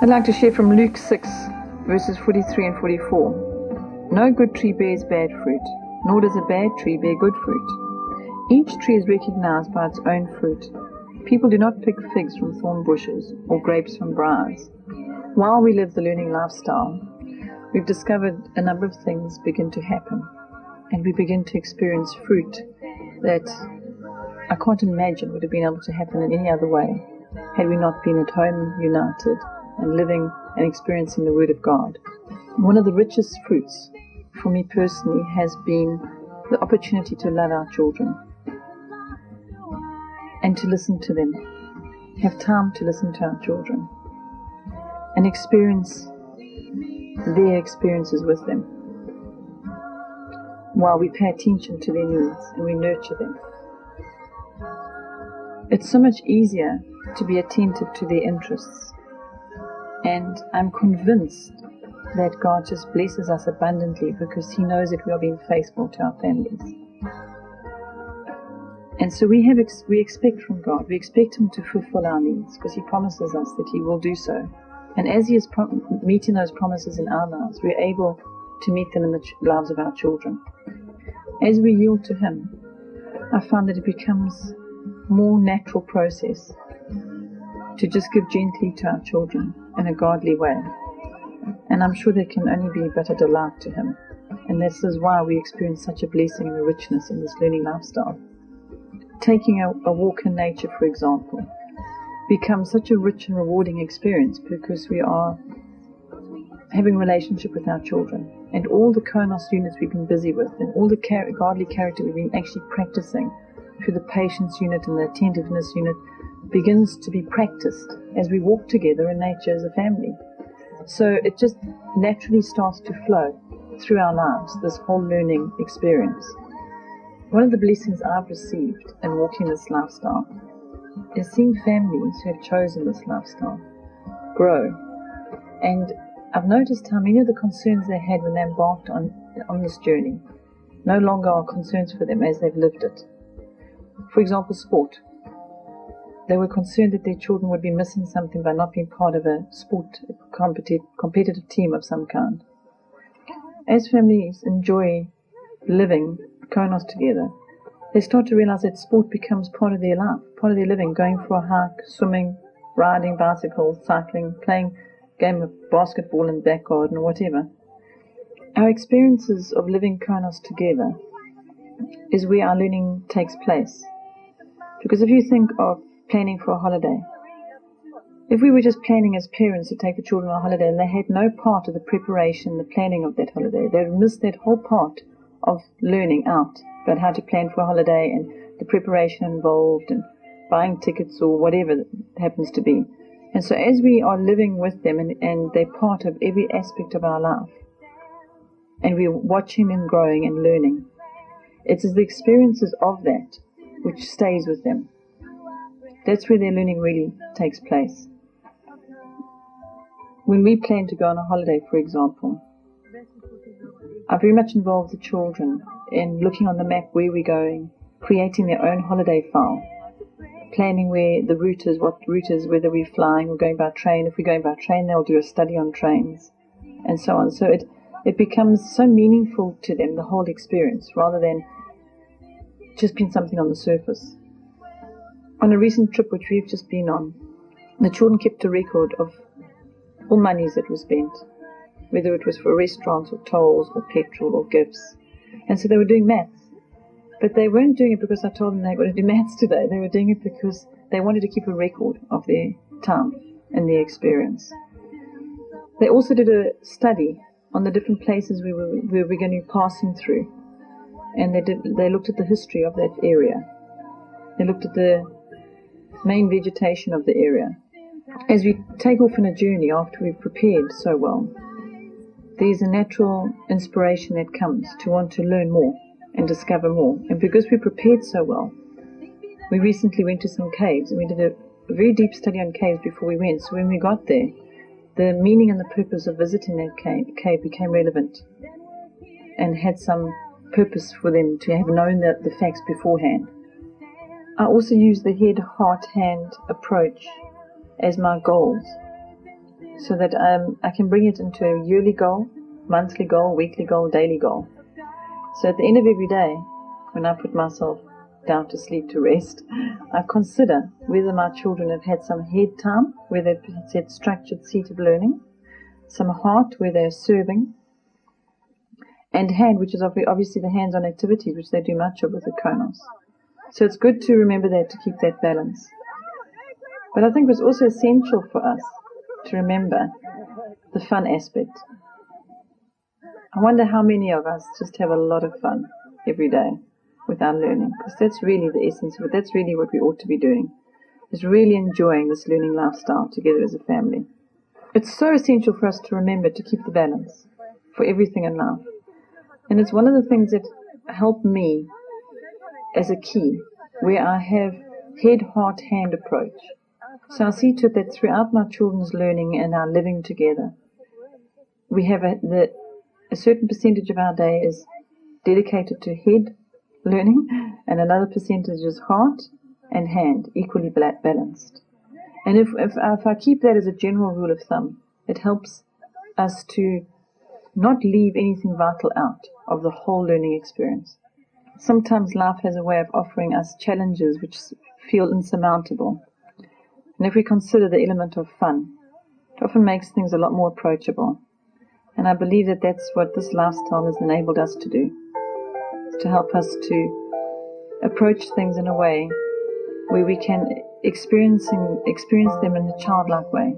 I'd like to share from Luke 6, verses 43 and 44. No good tree bears bad fruit, nor does a bad tree bear good fruit. Each tree is recognized by its own fruit. People do not pick figs from thorn bushes or grapes from briars. While we live the learning lifestyle, we've discovered a number of things begin to happen, and we begin to experience fruit that I can't imagine would have been able to happen in any other way had we not been at home united and living and experiencing the Word of God. One of the richest fruits for me personally has been the opportunity to love our children and to listen to them, have time to listen to our children and experience their experiences with them while we pay attention to their needs and we nurture them. It's so much easier to be attentive to their interests, and I'm convinced that God just blesses us abundantly because He knows that we are being faithful to our families. And so we expect from God, we expect Him to fulfill our needs because He promises us that He will do so. And as He is meeting those promises in our lives, we're able to meet them in the lives of our children. As we yield to Him, I find that it becomes a more natural process to just give gently to our children in a godly way. And I'm sure that can only be but a delight to Him. And this is why we experience such a blessing and a richness in this learning lifestyle. Taking a walk in nature, for example, becomes such a rich and rewarding experience because we are having a relationship with our children. And all the KONOS units we've been busy with, and all the godly character we've been actually practicing through the patience unit and the attentiveness unit, begins to be practiced as we walk together in nature as a family. So it just naturally starts to flow through our lives, this whole learning experience. One of the blessings I've received in walking this lifestyle is seeing families who have chosen this lifestyle grow. And I've noticed how many of the concerns they had when they embarked on this journey no longer are concerns for them as they've lived it. For example, sport. They were concerned that their children would be missing something by not being part of a sport, competitive team of some kind. As families enjoy living KONOS together, they start to realize that sport becomes part of their life, part of their living, going for a hike, swimming, riding bicycles, cycling, playing a game of basketball in the back garden or whatever. Our experiences of living KONOS together is where our learning takes place. Because if you think of planning for a holiday, if we were just planning as parents to take the children on a holiday and they had no part of the preparation, the planning of that holiday, they would miss that whole part of learning out about how to plan for a holiday and the preparation involved and buying tickets or whatever it happens to be. And so as we are living with them and they're part of every aspect of our life and we're watching them growing and learning, it's the experiences of that which stays with them. That's where their learning really takes place. When we plan to go on a holiday, for example, I very much involve the children in looking on the map where we're going, creating their own holiday file, planning where the route is, what route is, whether we're flying or going by train. If we're going by train, they'll do a study on trains, and so on. So it becomes so meaningful to them, the whole experience, rather than just being something on the surface. On a recent trip which we've just been on, the children kept a record of all monies that were spent, whether it was for restaurants or tolls or petrol or gifts. And so they were doing maths. But they weren't doing it because I told them they were going to do maths today. They were doing it because they wanted to keep a record of their time and their experience. They also did a study on the different places we were going to be passing through. And they looked at the history of that area. They looked at the main vegetation of the area. As we take off on a journey after we've prepared so well, there's a natural inspiration that comes to want to learn more and discover more. And because we prepared so well, we recently went to some caves and we did a very deep study on caves before we went. So when we got there, the meaning and the purpose of visiting that cave became relevant and had some purpose for them to have known the facts beforehand. I also use the head, heart, hand approach as my goals. so that I can bring it into a yearly goal, monthly goal, weekly goal, daily goal. So at the end of every day, when I put myself down to sleep to rest, I consider whether my children have had some head time, where they've had structured seated learning, some heart, where they're serving, and hand, which is obviously the hands-on activities, which they do much of with the KONOS. So it's good to remember that, to keep that balance. But I think it was also essential for us to remember the fun aspect. I wonder how many of us just have a lot of fun every day with our learning, because that's really the essence of it. That's really what we ought to be doing, is really enjoying this learning lifestyle together as a family. It's so essential for us to remember to keep the balance for everything in life. And it's one of the things that helped me as a key, where I have head, heart, hand approach. So I see to it that throughout my children's learning and our living together, we have a certain percentage of our day is dedicated to head learning, and another percentage is heart and hand, equally balanced. And if I keep that as a general rule of thumb, it helps us to not leave anything vital out of the whole learning experience. Sometimes life has a way of offering us challenges which feel insurmountable. And if we consider the element of fun, it often makes things a lot more approachable. And I believe that that's what this lifestyle has enabled us to do, is to help us to approach things in a way where we can experience them in a childlike way.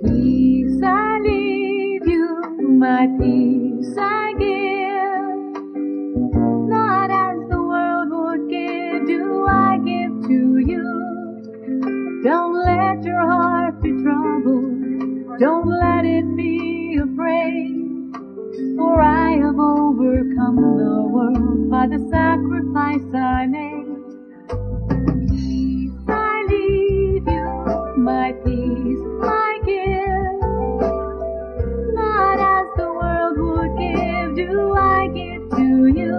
Peace I leave you, my peace I give. Not as the world would give, do I give to you. Don't let your heart be troubled, don't let it be afraid. For I have overcome the world by the sacrifice I made. Peace I leave you, my peace I give. Not as the world would give, do I give to you.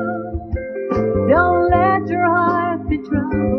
Don't let your heart be troubled,